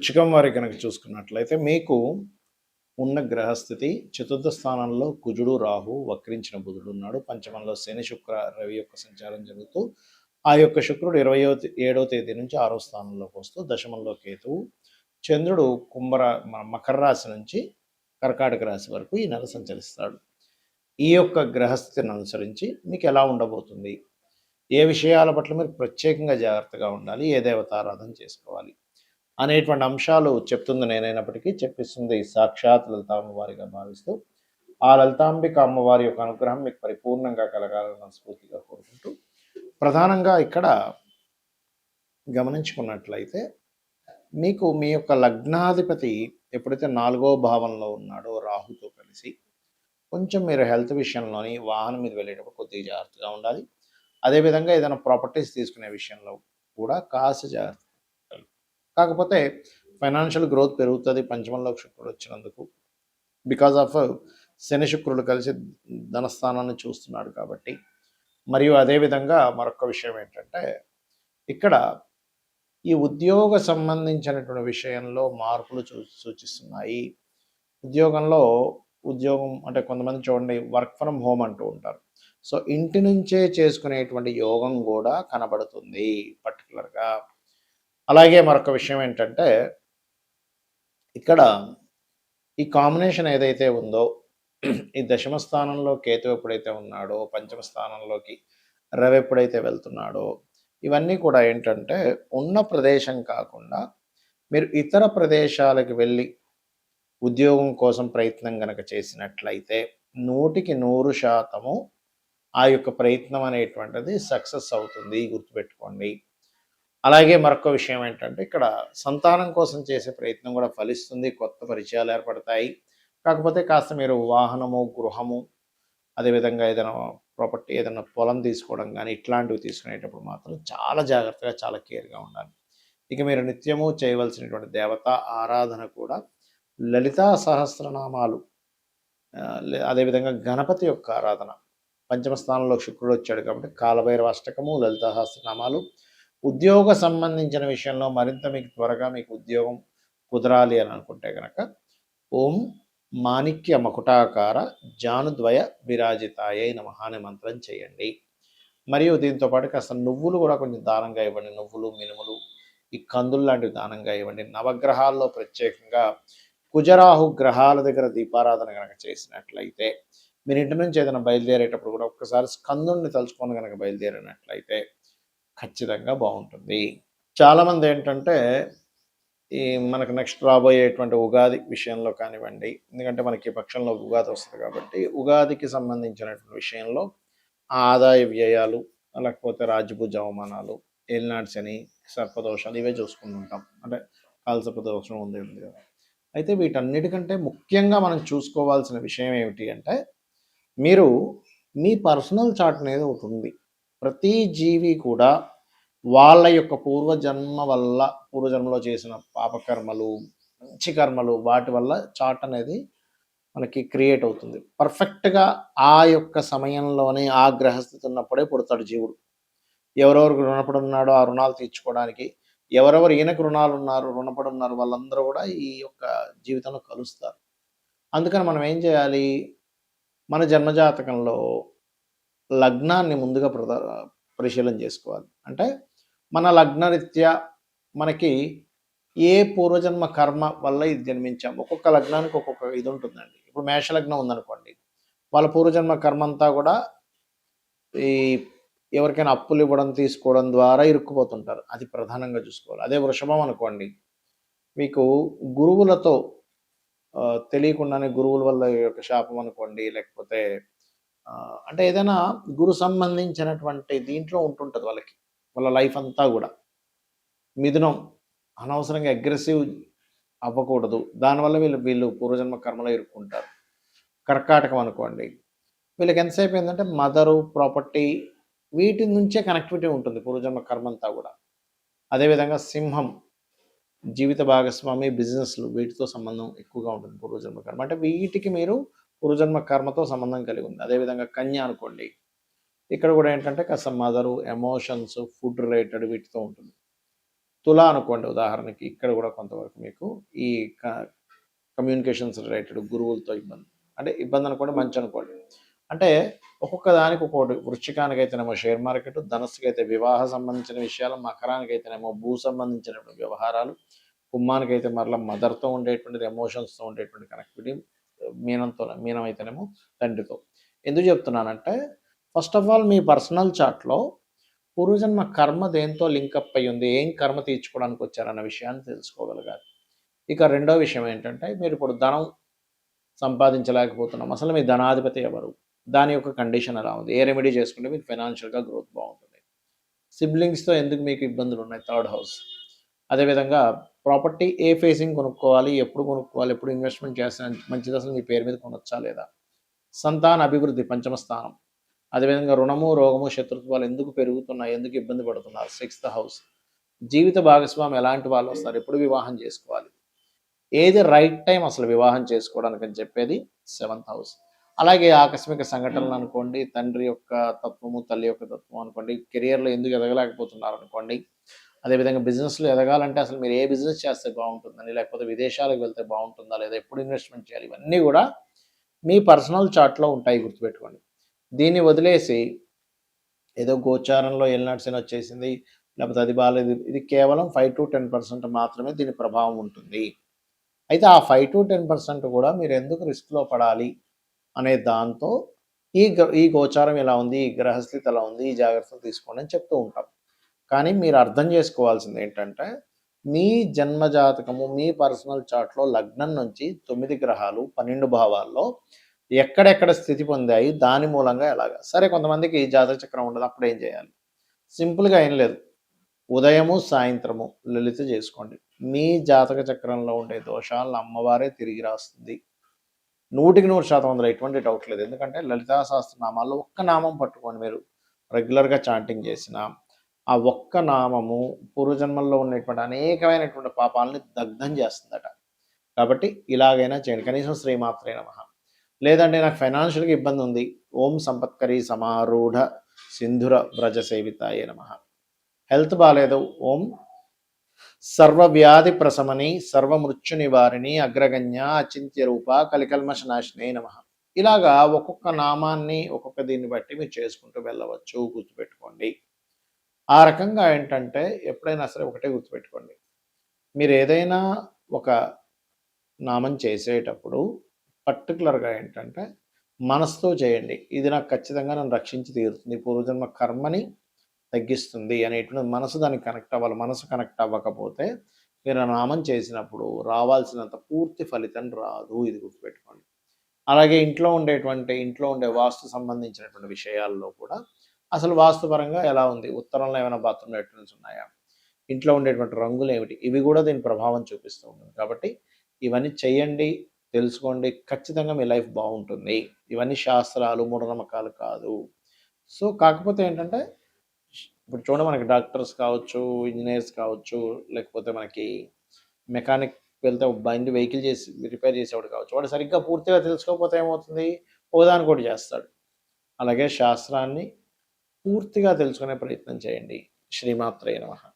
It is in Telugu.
వృచ్చికం వారి కనుక చూసుకున్నట్లయితే మీకు ఉన్న గ్రహస్థితి చతుర్థ స్థానంలో కుజుడు రాహు వక్రించిన బుధుడు ఉన్నాడు. పంచమంలో శని శుక్ర రవి యొక్క సంచారం జరుగుతూ ఆ యొక్క శుక్రుడు 27వ తేదీ నుంచి 6వ స్థానంలోకి వస్తూ దశమంలో కేతువు, చంద్రుడు మకర రాశి నుంచి కర్కాటక రాశి వరకు ఈ నెల సంచరిస్తాడు. ఈ యొక్క గ్రహస్థితిని అనుసరించి మీకు ఎలా ఉండబోతుంది, ఏ విషయాల పట్ల మీరు ప్రత్యేకంగా జాగ్రత్తగా ఉండాలి, ఏ దేవతారాధన చేసుకోవాలి అనేటువంటి అంశాలు చెప్తుంది నేనైనప్పటికీ చెప్పిస్తుంది సాక్షాత్ లలితా అమ్మవారిగా భావిస్తూ ఆ లలితాంబిక అమ్మవారి యొక్క అనుగ్రహం మీకు పరిపూర్ణంగా కలగాలని మనస్ఫూర్తిగా కోరుకుంటూ, ప్రధానంగా ఇక్కడ గమనించుకున్నట్లయితే మీకు మీ యొక్క లగ్నాధిపతి ఎప్పుడైతే 4వ భావంలో ఉన్నాడో రాహుతో కలిసి కొంచెం మీరు హెల్త్ విషయంలోని వాహనం మీద వెళ్ళేటప్పుడు కొద్దిగా జాగ్రత్తగా ఉండాలి. అదేవిధంగా ఏదైనా ప్రాపర్టీస్ తీసుకునే విషయంలో కూడా కాస్త జాగ్రత్త. కాకపోతే ఫైనాన్షియల్ గ్రోత్ పెరుగుతుంది పంచమంలో శుక్రుడు వచ్చినందుకు. బికాజ్ ఆఫ్ శని శుక్రుడు కలిసి ధనస్థానాన్ని చూస్తున్నాడు కాబట్టి. మరియు అదేవిధంగా మరొక విషయం ఏంటంటే ఇక్కడ ఈ ఉద్యోగ సంబంధించినటువంటి విషయంలో మార్పులు సూచిస్తున్నాయి. ఉద్యోగం అంటే కొంతమంది చూడండి వర్క్ ఫ్రమ్ హోమ్ అంటూ ఉంటారు. సో ఇంటి నుంచే చేసుకునేటువంటి యోగం కూడా కనబడుతుంది పర్టికులర్గా. అలాగే మరొక విషయం ఏంటంటే ఇక్కడ ఈ కాంబినేషన్ ఏదైతే ఉందో, ఈ దశమ స్థానంలో కేతు ఎప్పుడైతే ఉన్నాడో, పంచమ స్థానంలోకి రవి ఎప్పుడైతే వెళ్తున్నాడో, ఇవన్నీ కూడా ఏంటంటే ఉన్న ప్రదేశం కాకుండా మీరు ఇతర ప్రదేశాలకు వెళ్ళి ఉద్యోగం కోసం ప్రయత్నం కనుక చేసినట్లయితే 100% ఆ యొక్క ప్రయత్నం అనేటువంటిది సక్సెస్ అవుతుంది, గుర్తుపెట్టుకోండి. అలాగే మరొక విషయం ఏంటంటే ఇక్కడ సంతానం కోసం చేసే ప్రయత్నం కూడా ఫలిస్తుంది, కొత్త పరిచయాలు ఏర్పడతాయి. కాకపోతే కాస్త మీరు వాహనము, గృహము, అదేవిధంగా ఏదైనా ప్రాపర్టీ, ఏదైనా పొలం తీసుకోవడం కానీ ఇట్లాంటివి తీసుకునేటప్పుడు మాత్రం చాలా జాగ్రత్తగా, చాలా కేర్గా ఉండాలి. ఇక మీరు నిత్యము చేయవలసినటువంటి దేవత ఆరాధన కూడా లలితా సహస్రనామాలు, అదేవిధంగా గణపతి యొక్క ఆరాధన. పంచమ స్థానంలో శుక్రుడు వచ్చాడు కాబట్టి కాలభైరవ అష్టకము, లలితా సహస్రనామాలు. ఉద్యోగ సంబంధించిన విషయంలో మరింత మీకు త్వరగా మీకు ఉద్యోగం కుదరాలి అని అనుకుంటే కనుక ఓం మాణిక్య మకుటాకార జానుద్వయ విరాజితాయై నమః అనే మంత్రం చేయండి. మరియు దీంతోపాటు కాస్త నువ్వులు కూడా కొంచెం దానంగా ఇవ్వండి. నువ్వులు, మినుములు, ఈ కందులు లాంటివి దానంగా ఇవ్వండి. నవగ్రహాల్లో ప్రత్యేకంగా కుజరాహు గ్రహాల దగ్గర దీపారాధన కనుక చేసినట్లయితే, మీరు ఇంటి నుంచి ఏదైనా బయలుదేరేటప్పుడు కూడా ఒక్కసారి స్కందుని తలుచుకొని కనుక బయలుదేరినట్లయితే ఖచ్చితంగా బాగుంటుంది. చాలామంది ఏంటంటే ఈ మనకు నెక్స్ట్ రాబోయేటువంటి ఉగాది విషయంలో కానివ్వండి, ఎందుకంటే మనకి పక్షంలో ఉగాది వస్తుంది కాబట్టి ఉగాదికి సంబంధించినటువంటి విషయంలో ఆదాయ వ్యయాలు, లేకపోతే రాజ్యపూజ అవమానాలు, ఏలినాటి శని, సర్పదోషాలు ఇవే చూసుకుంటుంటాం. అంటే కాలసర్పదోషం ఉంది కదా. అయితే వీటన్నిటికంటే ముఖ్యంగా మనం చూసుకోవాల్సిన విషయం ఏమిటి అంటే, మీరు మీ పర్సనల్ చార్ట్ అనేది ఒకటి ఉంది. ప్రతి జీవి కూడా వాళ్ళ యొక్క పూర్వజన్మలో చేసిన పాపకర్మలు, మంచి కర్మలు, వాటి వల్ల చార్ట్ అనేది మనకి క్రియేట్ అవుతుంది. పర్ఫెక్ట్గా ఆ యొక్క సమయంలోనే ఆ గ్రహస్థితి ఉన్నప్పుడే పుడతాడు జీవుడు. ఎవరెవరికి రుణపడి ఉన్నాడో ఆ రుణాలు తీర్చుకోవడానికి, ఎవరెవరు ఈయనకు రుణపడి ఉన్నారు వాళ్ళందరూ కూడా ఈ యొక్క జీవితంలో కలుస్తారు. అందుకని మనం ఏం చేయాలి, మన జన్మజాతకంలో లగ్నాన్ని ముందుగా పరిశీలన చేసుకోవాలి. అంటే మన లగ్నరీత్యా మనకి ఏ పూర్వజన్మ కర్మ వల్ల ఇది జన్మించాం. ఒక్కొక్క లగ్నానికి ఒక్కొక్క ఇది ఉంటుందండి. ఇప్పుడు మేషలగ్నం ఉందనుకోండి, వాళ్ళ పూర్వజన్మ కర్మ అంతా కూడా ఈ ఎవరికైనా అప్పులు ఇవ్వడం, తీసుకోవడం ద్వారా ఇరుక్కుపోతుంటారు. అది ప్రధానంగా చూసుకోవాలి. అదే వృషభం అనుకోండి, మీకు గురువులతో తెలియకుండానే గురువుల వల్ల యొక్క శాపం అనుకోండి, లేకపోతే అంటే ఏదైనా గురు సంబంధించినటువంటి దీంట్లో ఉంటుంటుంది వాళ్ళ లైఫ్ అంతా కూడా. మిథునం అనవసరంగా అగ్రెసివ్ అవ్వకూడదు, దానివల్ల వీళ్ళు పూర్వజన్మ కర్మలో ఇరుక్కుంటారు. కర్కాటకం అనుకోండి, వీళ్ళకి ఎంతసేపు ఏంటంటే మదరు, ప్రాపర్టీ, వీటి నుంచే కనెక్టివిటీ ఉంటుంది పూర్వజన్మ కర్మ అంతా కూడా. అదేవిధంగా సింహం జీవిత భాగస్వామి, బిజినెస్లు, వీటితో సంబంధం ఎక్కువగా ఉంటుంది పూర్వజన్మ కర్మ. అంటే వీటికి మీరు పూర్వజన్మ కర్మతో సంబంధం కలిగి ఉంది. అదేవిధంగా కన్య అనుకోండి, ఇక్కడ కూడా ఏంటంటే కాస్త మదరు, ఎమోషన్స్, ఫుడ్ రిలేటెడ్ వీటితో ఉంటుంది. తుల అనుకోండి ఉదాహరణకి, ఇక్కడ కూడా కొంతవరకు మీకు ఈ కమ్యూనికేషన్స్ రిలేటెడ్ గురువులతో ఇబ్బంది, అంటే ఇబ్బంది అనుకోండి, మంచి అనుకోండి. అంటే ఒక్కొక్క దానికి ఒక్కొక్కటి. వృశ్చికానికి అయితేనేమో షేర్ మార్కెట్, ధనస్సుకి అయితే వివాహ సంబంధించిన విషయాలు, మకరానికి అయితేనేమో భూ సంబంధించినటువంటి వ్యవహారాలు, కుంభానికి అయితే మరలా మదర్తో ఉండేటువంటిది, ఎమోషన్స్తో ఉండేటువంటి కనెక్టివిటీ, మీనం అయితేనేమో తండ్రితో. ఎందుకు చెప్తున్నానంటే, ఫస్ట్ ఆఫ్ ఆల్ మీ పర్సనల్ చార్ట్లో పూర్వజన్మ కర్మ దేంతో లింకప్ అయి ఉంది, ఏం కర్మ తీర్చుకోవడానికి వచ్చారన్న విషయాన్ని తెలుసుకోగలగాలి. ఇక రెండో విషయం ఏంటంటే, మీరు ఇప్పుడు ధనం సంపాదించలేకపోతున్నాం, అసలు మీ ధనాధిపతి ఎవరు, దాని యొక్క కండిషన్ ఎలా ఉంది, ఏ రెమెడీ చేసుకుంటే మీకు ఫైనాన్షియల్గా గ్రోత్ బాగుంటుంది, సిబ్లింగ్స్తో ఎందుకు మీకు ఇబ్బందులు ఉన్నాయి, థర్డ్ హౌస్. అదేవిధంగా ప్రాపర్టీ ఏ ఫేసింగ్ కొనుక్కోవాలి, ఎప్పుడు కొనుక్కోవాలి, ఎప్పుడు ఇన్వెస్ట్మెంట్ చేస్తే మంచిది, అసలు మీ పేరు మీద కొనొచ్చా లేదా, సంతాన అభివృద్ధి పంచమ స్థానం. అదేవిధంగా రుణము, రోగము, శత్రుత్వాలు ఎందుకు పెరుగుతున్నాయి, ఎందుకు ఇబ్బంది పడుతున్నారు, సిక్స్త్ హౌస్. జీవిత భాగస్వామి ఎలాంటి వాళ్ళు వస్తారు, ఎప్పుడు వివాహం చేసుకోవాలి, ఏది రైట్ టైం అసలు వివాహం చేసుకోవడానికి అని చెప్పేది సెవెంత్ హౌస్. అలాగే ఆకస్మిక సంఘటనలు అనుకోండి, తండ్రి యొక్క తత్వము, తల్లి యొక్క తత్వం అనుకోండి, కెరియర్లో ఎందుకు ఎదగలేకపోతున్నారు అనుకోండి, అదేవిధంగా బిజినెస్లో ఎదగాలంటే అసలు మీరు ఏ బిజినెస్ చేస్తే బాగుంటుందని, లేకపోతే విదేశాలకు వెళ్తే బాగుంటుందా లేదా, ఎప్పుడు ఇన్వెస్ట్మెంట్ చేయాలి, ఇవన్నీ కూడా మీ పర్సనల్ చార్ట్లో ఉంటాయి, గుర్తుపెట్టుకోండి. దీన్ని వదిలేసి ఏదో గోచారంలో ఎల్నాడ్సీన్ వచ్చేసింది, లేకపోతే అది బాగాలేదు, ఇది కేవలం 5 to 10% మాత్రమే దీని ప్రభావం ఉంటుంది. అయితే ఆ 5 to 10% కూడా మీరు ఎందుకు రిస్క్లో పడాలి అనే దాంతో ఈ గోచారం ఎలా ఉంది, ఈ గ్రహస్థితి ఎలా ఉంది, ఈ జాగ్రత్తలు తీసుకోండి అని చెప్తూ ఉంటాం. కానీ మీరు అర్థం చేసుకోవాల్సింది ఏంటంటే, మీ జన్మజాతకము, మీ పర్సనల్ చార్ట్లో లగ్నం నుంచి 9 గ్రహాలు 12 భావాల్లో ఎక్కడెక్కడ స్థితి పొందాయి, దాని మూలంగా ఎలాగా. సరే, కొంతమందికి జాతక చక్రం ఉండదు, అప్పుడు ఏం చేయాలి, సింపుల్గా ఏం లేదు, ఉదయము సాయంత్రము లలిత చేసుకోండి. మీ జాతక చక్రంలో ఉండే దోషాలను అమ్మవారే తిరిగి రాస్తుంది, 100% అందులో ఎటువంటి డౌట్ లేదు. ఎందుకంటే లలితా సహస్రనామాల్లో ఒక్క నామం పట్టుకొని మీరు రెగ్యులర్గా చాంటింగ్ చేసిన ఆ ఒక్క నామము పూర్వజన్మల్లో ఉన్నటువంటి అనేకమైనటువంటి పాపాలని దగ్ధం చేస్తుందట. కాబట్టి ఇలాగైనా చేయండి, కనీసం శ్రీమాత్రే నమః. లేదంటే నాకు ఫైనాన్షియల్గా ఇబ్బంది ఉంది, ఓం సంపత్కరీ సమారూఢ సింధుర వ్రజ సేవితాయే నమః. హెల్త్ బాగాలేదు, ఓం సర్వవ్యాధి ప్రశమని సర్వమృత్యు నివారిణి అగ్రగణ్య అచింత్య రూప కలికల్మష నాశినే నమః. ఇలాగా ఒక్కొక్క నామాన్ని ఒక్కొక్క దీన్ని బట్టి మీరు చేసుకుంటూ వెళ్ళవచ్చు, గుర్తుపెట్టుకోండి. ఆ రకంగా ఏంటంటే ఎప్పుడైనా సరే ఒకటే గుర్తుపెట్టుకోండి, మీరు ఏదైనా ఒక నామం చేసేటప్పుడు పర్టికులర్గా ఏంటంటే మనసుతో చేయండి, ఇది నాకు ఖచ్చితంగా నన్ను రక్షించి తీరుతుంది, పూర్వజన్మ కర్మని తగ్గిస్తుంది అనేటువంటి మనసు దానికి కనెక్ట్ అవ్వాలి. మనసు కనెక్ట్ అవ్వకపోతే మీరు ఆ నామం చేసినప్పుడు రావాల్సినంత పూర్తి ఫలితం రాదు, ఇది గుర్తుపెట్టుకోండి. అలాగే ఇంట్లో ఉండే వాస్తు సంబంధించినటువంటి విషయాల్లో కూడా అసలు వాస్తుపరంగా ఎలా ఉంది, ఉత్తరంలో ఏమైనా బాత్రూమ్ లెట్రిన్స్ ఉన్నాయా, ఇంట్లో ఉండేటువంటి రంగులు ఏమిటి, ఇవి కూడా దీని ప్రభావం చూపిస్తూ ఉంటుంది. కాబట్టి ఇవన్నీ చెయ్యండి, తెలుసుకోండి, ఖచ్చితంగా మీ లైఫ్ బాగుంటుంది. ఇవన్నీ శాస్త్రాలు, మూఢనమ్మకాలు కాదు. సో కాకపోతే ఏంటంటే, ఇప్పుడు చూడండి, మనకి డాక్టర్స్ కావచ్చు, ఇంజనీర్స్ కావచ్చు, లేకపోతే మనకి మెకానిక్ వెళ్తే బండి వెహికల్ చేసి రిపేర్ చేసేవాడు కావచ్చు, వాడు సరిగ్గా పూర్తిగా తెలుసుకోకపోతే ఏమవుతుంది, ఒకదానికోటి చేస్తాడు. అలాగే శాస్త్రాన్ని పూర్తిగా తెలుసుకునే ప్రయత్నం చేయండి. శ్రీమాత్రే నమః.